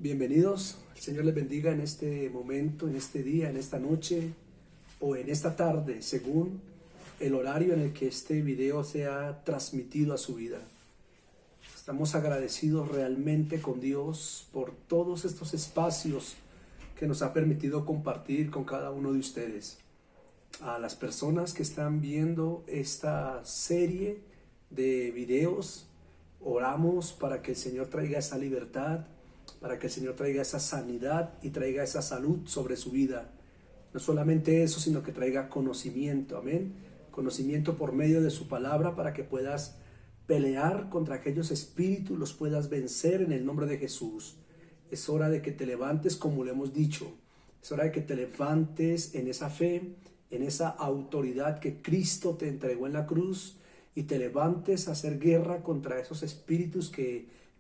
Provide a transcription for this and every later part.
Bienvenidos, el Señor les bendiga en este momento, en este día, en esta noche o en esta tarde, según el horario en el que este video sea transmitido a su vida. Estamos agradecidos realmente con Dios por todos estos espacios que nos ha permitido compartir con cada uno de ustedes. A las personas que están viendo esta serie de videos, oramos para que el Señor traiga esa libertad, para que el Señor traiga esa sanidad y traiga esa salud sobre su vida. No solamente eso, sino que traiga conocimiento, amén. Conocimiento por medio de su palabra para que puedas pelear contra aquellos espíritus, los puedas vencer en el nombre de Jesús. Es hora de que te levantes como le hemos dicho. Es hora de que te levantes en esa fe, en esa autoridad que Cristo te entregó en la cruz y te levantes a hacer guerra contra esos espíritus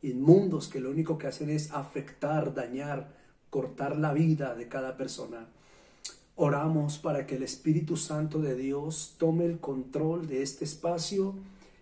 inmundos que lo único que hacen es afectar, dañar, cortar la vida de cada persona. Oramos para que el Espíritu Santo de Dios tome el control de este espacio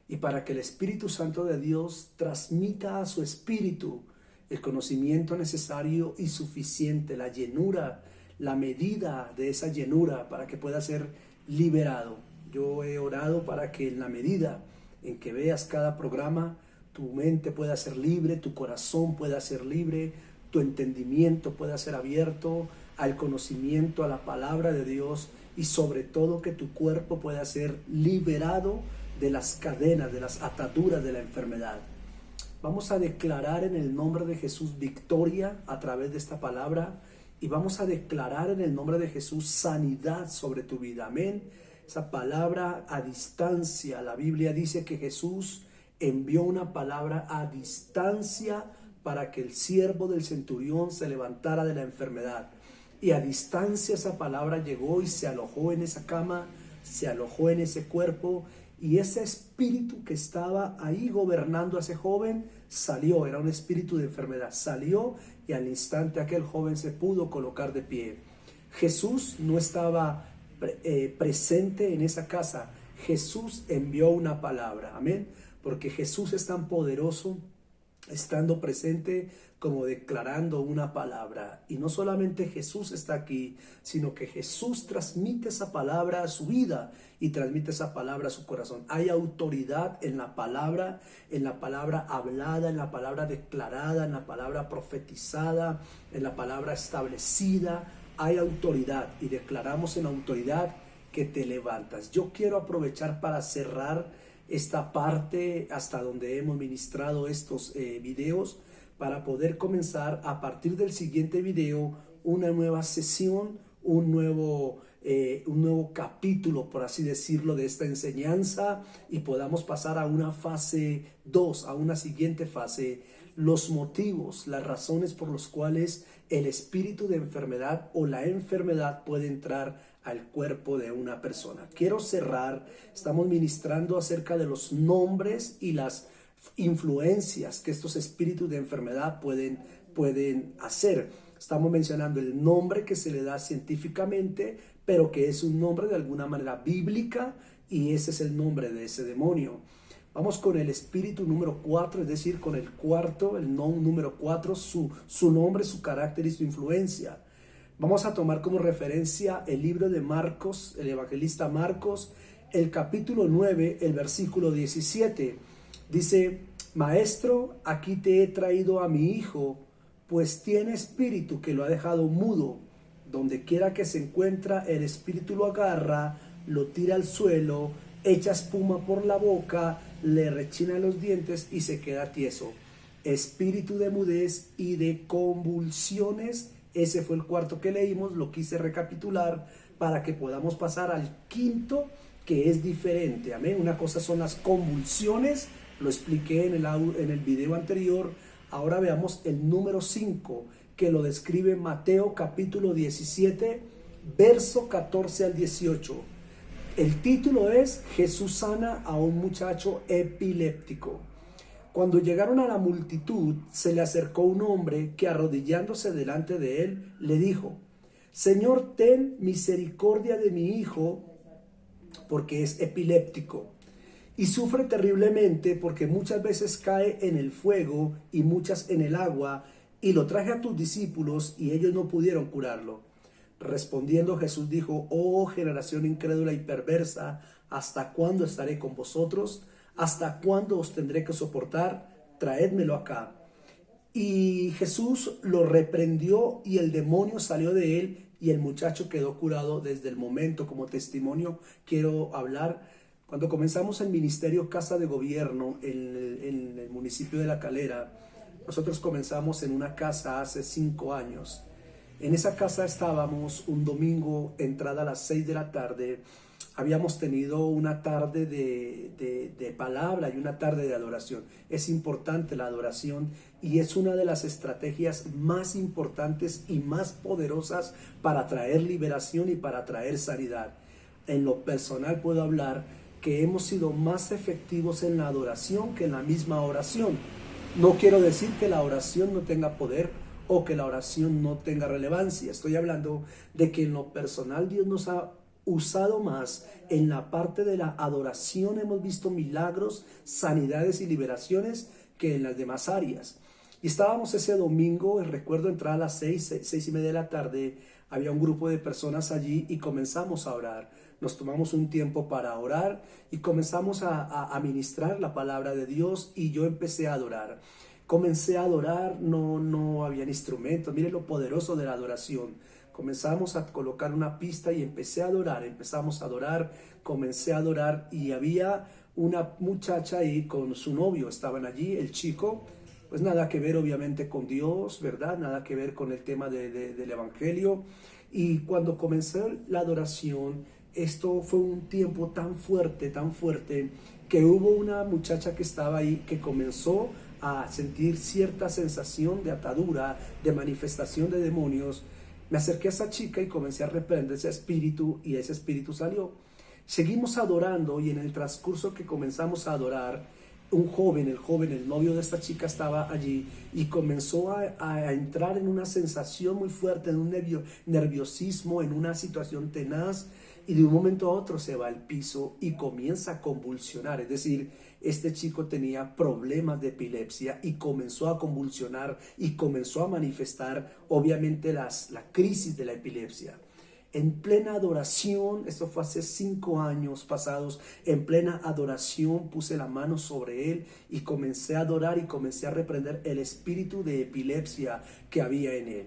y para que el Espíritu Santo de Dios transmita a su espíritu el conocimiento necesario y suficiente, la llenura, la medida de esa llenura para que pueda ser liberado. Yo he orado para que en la medida en que veas cada programa, tu mente pueda ser libre, tu corazón pueda ser libre, tu entendimiento pueda ser abierto al conocimiento, a la palabra de Dios y sobre todo que tu cuerpo pueda ser liberado de las cadenas, de las ataduras de la enfermedad. Vamos a declarar en el nombre de Jesús victoria a través de esta palabra y vamos a declarar en el nombre de Jesús sanidad sobre tu vida. Amén. Esa palabra a distancia, la Biblia dice que Jesús envió una palabra a distancia para que el siervo del centurión se levantara de la enfermedad. Y a distancia esa palabra llegó y se alojó en esa cama, se alojó en ese cuerpo, y ese espíritu que estaba ahí gobernando a ese joven salió. Era un espíritu de enfermedad, salió y al instante aquel joven se pudo colocar de pie. Jesús no estaba presente en esa casa. Jesús envió una palabra, amén, porque Jesús es tan poderoso estando presente como declarando una palabra. Y no solamente Jesús está aquí, sino que Jesús transmite esa palabra a su vida y transmite esa palabra a su corazón. Hay autoridad en la palabra hablada, en la palabra declarada, en la palabra profetizada, en la palabra establecida. Hay autoridad y declaramos en autoridad que te levantas. Yo quiero aprovechar para cerrar esta parte hasta donde hemos ministrado estos videos para poder comenzar a partir del siguiente video una nueva sesión, un nuevo capítulo, por así decirlo, de esta enseñanza y podamos pasar a una fase 2, a una siguiente fase, los motivos, las razones por las cuales el espíritu de enfermedad o la enfermedad puede entrar al cuerpo de una persona. Quiero cerrar, estamos ministrando acerca de los nombres y las influencias que estos espíritus de enfermedad pueden hacer. Estamos mencionando el nombre que se le da científicamente, pero que es un nombre de alguna manera bíblica y ese es el nombre de ese demonio. Vamos con el espíritu número 4, es decir, con el cuarto, el número 4, su nombre, su carácter y su influencia. Vamos a tomar como referencia el libro de Marcos, el evangelista Marcos, el capítulo 9, el versículo 17. Dice: Maestro, aquí te he traído a mi hijo, pues tiene espíritu que lo ha dejado mudo. Donde quiera que se encuentra, el espíritu lo agarra, lo tira al suelo, echa espuma por la boca, le rechina los dientes y se queda tieso. Espíritu de mudez y de convulsiones. Ese fue el cuarto que leímos, lo quise recapitular para que podamos pasar al quinto, que es diferente. Amén. Una cosa son las convulsiones, lo expliqué en el video anterior. Ahora veamos el número 5, que lo describe Mateo capítulo 17, verso 14 al 18. El título es: Jesús sana a un muchacho epiléptico. Cuando llegaron a la multitud, se le acercó un hombre que, arrodillándose delante de él, le dijo: Señor, ten misericordia de mi hijo, porque es epiléptico y sufre terriblemente, porque muchas veces cae en el fuego y muchas en el agua, y lo traje a tus discípulos y ellos no pudieron curarlo. Respondiendo Jesús dijo, oh generación incrédula y perversa, ¿hasta cuándo estaré con vosotros? ¿Hasta cuándo os tendré que soportar? Traédmelo acá. Y Jesús lo reprendió y el demonio salió de él y el muchacho quedó curado desde el momento. Como testimonio quiero hablar. Cuando comenzamos el ministerio Casa de Gobierno en el municipio de La Calera, nosotros comenzamos en una casa hace 5 años. En esa casa estábamos un domingo, entrada a las 6 de la tarde. Habíamos tenido una tarde de palabra y una tarde de adoración. Es importante la adoración y es una de las estrategias más importantes y más poderosas para traer liberación y para traer sanidad. En lo personal puedo hablar que hemos sido más efectivos en la adoración que en la misma oración. No quiero decir que la oración no tenga poder o que la oración no tenga relevancia. Estoy hablando de que en lo personal Dios nos ha usado más en la parte de la adoración. Hemos visto milagros, sanidades y liberaciones que en las demás áreas. Y estábamos ese domingo, recuerdo entrar a las 6:30 de la tarde, había un grupo de personas allí y comenzamos a orar. Nos tomamos un tiempo para orar y comenzamos a ministrar la palabra de Dios y yo empecé a adorar. Comencé a adorar, no habían instrumentos. Miren lo poderoso de la adoración. Comenzamos a colocar una pista y empecé a adorar. Empezamos a adorar, comencé a adorar y había una muchacha ahí con su novio. Estaban allí, el chico, pues nada que ver obviamente con Dios, ¿verdad? Nada que ver con el tema del evangelio. Y cuando comencé la adoración, esto fue un tiempo tan fuerte, que hubo una muchacha que estaba ahí que comenzó a sentir cierta sensación de atadura, de manifestación de demonios. Me acerqué a esa chica y comencé a reprender ese espíritu y ese espíritu salió. Seguimos adorando y en el transcurso que comenzamos a adorar, el novio de esta chica estaba allí y comenzó a entrar en una sensación muy fuerte, en un nerviosismo, en una situación tenaz y de un momento a otro se va al piso y comienza a convulsionar. Es decir, este chico tenía problemas de epilepsia y comenzó a convulsionar y comenzó a manifestar obviamente la crisis de la epilepsia. En plena adoración, esto fue hace 5 años pasados, en plena adoración puse la mano sobre él y comencé a adorar y comencé a reprender el espíritu de epilepsia que había en él.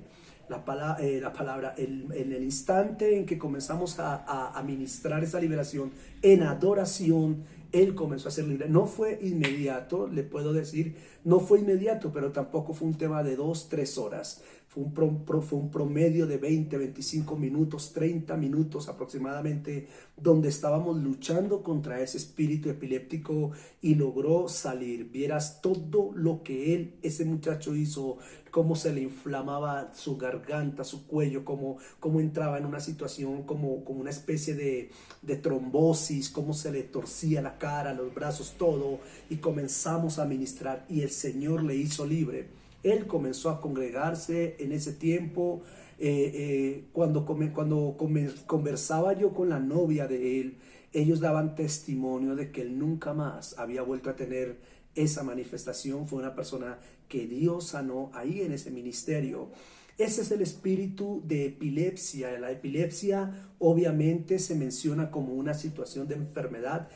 En el instante en que comenzamos a ministrar esa liberación, en adoración, él comenzó a ser libre. No fue inmediato, le puedo decir, no fue inmediato, pero tampoco fue un tema de 2-3 horas. Fue un promedio de 20, 25 minutos, 30 minutos aproximadamente, donde estábamos luchando contra ese espíritu epiléptico y logró salir. Vieras todo lo que ese muchacho hizo, cómo se le inflamaba su garganta, su cuello, cómo entraba en una situación como una especie de trombosis, cómo se le torcía la cara, los brazos, todo, y comenzamos a ministrar y el Señor le hizo libre. Él comenzó a congregarse en ese tiempo. Cuando conversaba yo con la novia de él, ellos daban testimonio de que él nunca más había vuelto a tener esa manifestación. Fue una persona que Dios sanó ahí en ese ministerio. Ese es el espíritu de epilepsia. La epilepsia obviamente se menciona como una situación de enfermedad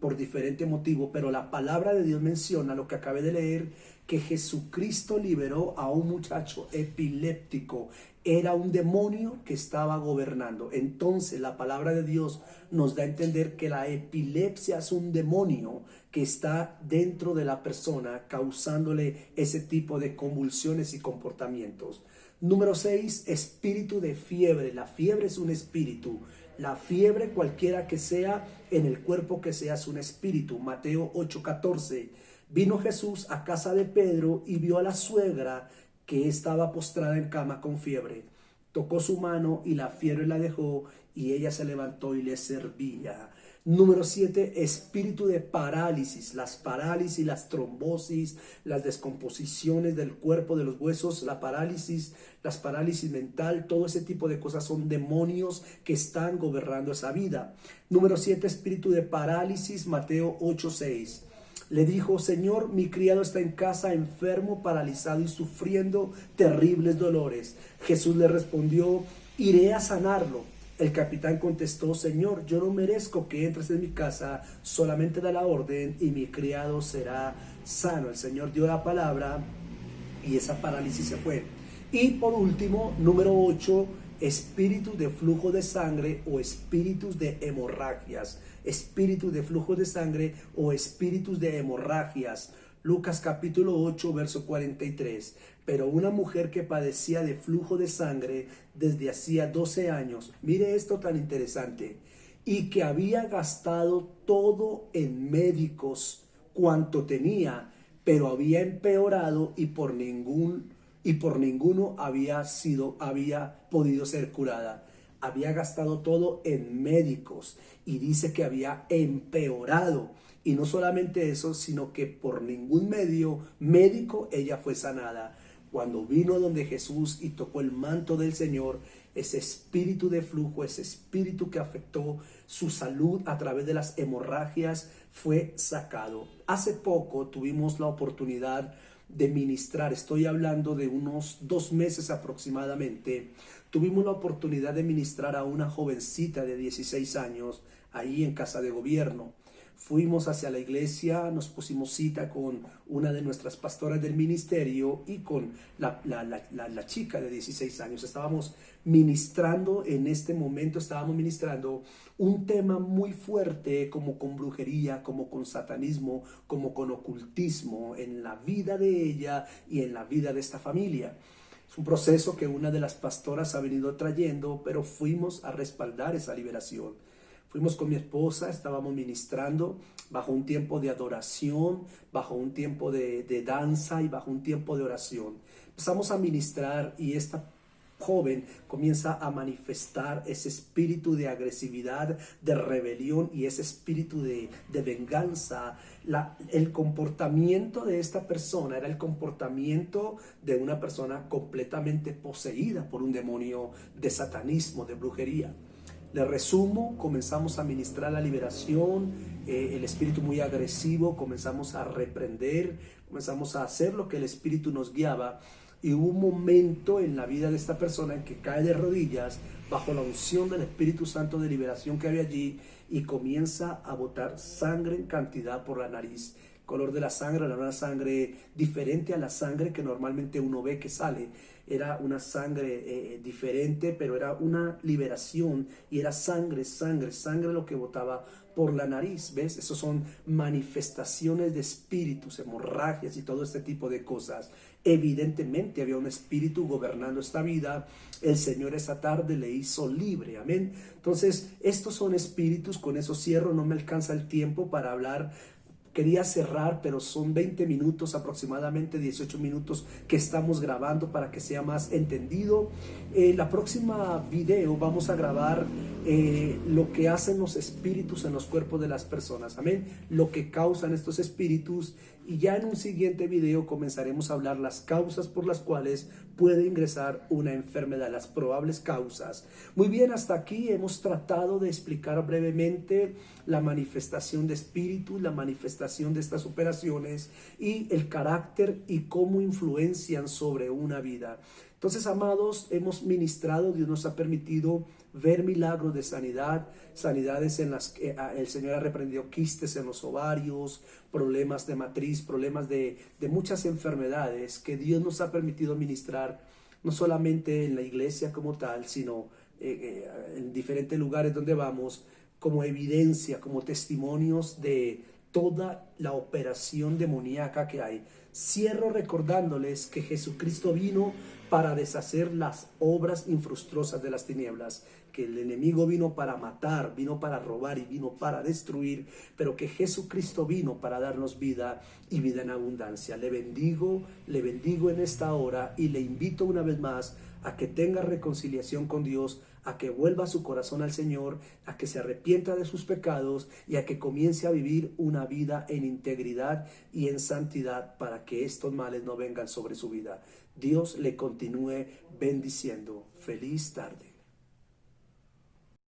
por diferente motivo, pero la palabra de Dios menciona, lo que acabé de leer, que Jesucristo liberó a un muchacho epiléptico. Era un demonio que estaba gobernando. Entonces la palabra de Dios nos da a entender que la epilepsia es un demonio que está dentro de la persona causándole ese tipo de convulsiones y comportamientos. Número 6, espíritu de fiebre. La fiebre es un espíritu. La fiebre, cualquiera que sea, en el cuerpo que sea, es un espíritu. Mateo 8:14. Vino Jesús a casa de Pedro y vio a la suegra que estaba postrada en cama con fiebre. Tocó su mano y la fiebre la dejó y ella se levantó y le servía. Número 7, espíritu de parálisis. Las parálisis, las trombosis, las descomposiciones del cuerpo, de los huesos, las parálisis mental, todo ese tipo de cosas son demonios que están gobernando esa vida. Número 7, espíritu de parálisis, Mateo 8:6. Le dijo: Señor, mi criado está en casa, enfermo, paralizado y sufriendo terribles dolores. Jesús le respondió: iré a sanarlo. El capitán contestó: Señor, yo no merezco que entres en mi casa, solamente da la orden y mi criado será sano. El Señor dio la palabra y esa parálisis se fue. Y por último, número 8, espíritus de flujo de sangre o espíritus de hemorragias. Espíritus de flujo de sangre o espíritus de hemorragias. Lucas capítulo 8, verso 43. Pero una mujer que padecía de flujo de sangre desde hacía 12 años, mire esto tan interesante, y que había gastado todo en médicos cuanto tenía, pero había empeorado y por ninguno había podido ser curada. Había gastado todo en médicos y dice que había empeorado. Y no solamente eso, sino que por ningún medio médico ella fue sanada. Cuando vino donde Jesús y tocó el manto del Señor, ese espíritu de flujo, ese espíritu que afectó su salud a través de las hemorragias, fue sacado. Hace poco tuvimos la oportunidad de ministrar, estoy hablando de unos 2 meses aproximadamente, tuvimos la oportunidad de ministrar a una jovencita de 16 años ahí en Casa de Gobierno. Fuimos hacia la iglesia, nos pusimos cita con una de nuestras pastoras del ministerio y con la chica de 16 años. Estábamos ministrando en este momento, estábamos ministrando un tema muy fuerte como con brujería, como con satanismo, como con ocultismo en la vida de ella y en la vida de esta familia. Es un proceso que una de las pastoras ha venido trayendo, pero fuimos a respaldar esa liberación. Fuimos con mi esposa, estábamos ministrando bajo un tiempo de adoración, bajo un tiempo de danza y bajo un tiempo de oración. Empezamos a ministrar y esta joven comienza a manifestar ese espíritu de agresividad, de rebelión y ese espíritu de venganza. El comportamiento de esta persona era el comportamiento de una persona completamente poseída por un demonio de satanismo, de brujería. Le resumo, comenzamos a ministrar la liberación, el espíritu muy agresivo, comenzamos a reprender, comenzamos a hacer lo que el espíritu nos guiaba. Y hubo un momento en la vida de esta persona en que cae de rodillas bajo la unción del Espíritu Santo de liberación que había allí y comienza a botar sangre en cantidad por la nariz. El color de la sangre era una sangre diferente a la sangre que normalmente uno ve que sale. Era una sangre diferente, pero era una liberación y era sangre lo que botaba por la nariz. ¿Ves? Esos son manifestaciones de espíritus, hemorragias y todo este tipo de cosas. Evidentemente había un espíritu gobernando esta vida. El Señor esa tarde le hizo libre, amén. Entonces estos son espíritus, con eso cierro, no me alcanza el tiempo para hablar. Quería cerrar, pero son 20 minutos, aproximadamente 18 minutos que estamos grabando para que sea más entendido. La próxima video vamos a grabar lo que hacen los espíritus en los cuerpos de las personas, amén, lo que causan estos espíritus, y ya en un siguiente video comenzaremos a hablar las causas por las cuales puede ingresar una enfermedad, las probables causas. Muy bien, hasta aquí hemos tratado de explicar brevemente la manifestación de espíritus, la manifestación de estas operaciones y el carácter y cómo influencian sobre una vida. Entonces, amados, hemos ministrado, Dios nos ha permitido ver milagros de sanidad, sanidades en las que el Señor ha reprendido quistes en los ovarios, problemas de matriz, problemas de muchas enfermedades que Dios nos ha permitido ministrar, no solamente en la iglesia como tal, sino en diferentes lugares donde vamos, como evidencia, como testimonios de toda la operación demoníaca que hay. Cierro recordándoles que Jesucristo vino para deshacer las obras infructuosas de las tinieblas, que el enemigo vino para matar, vino para robar y vino para destruir, pero que Jesucristo vino para darnos vida y vida en abundancia. Le bendigo en esta hora y le invito una vez más a que tenga reconciliación con Dios, a que vuelva su corazón al Señor, a que se arrepienta de sus pecados y a que comience a vivir una vida en integridad y en santidad para que estos males no vengan sobre su vida. Dios le continúe bendiciendo. Feliz tarde.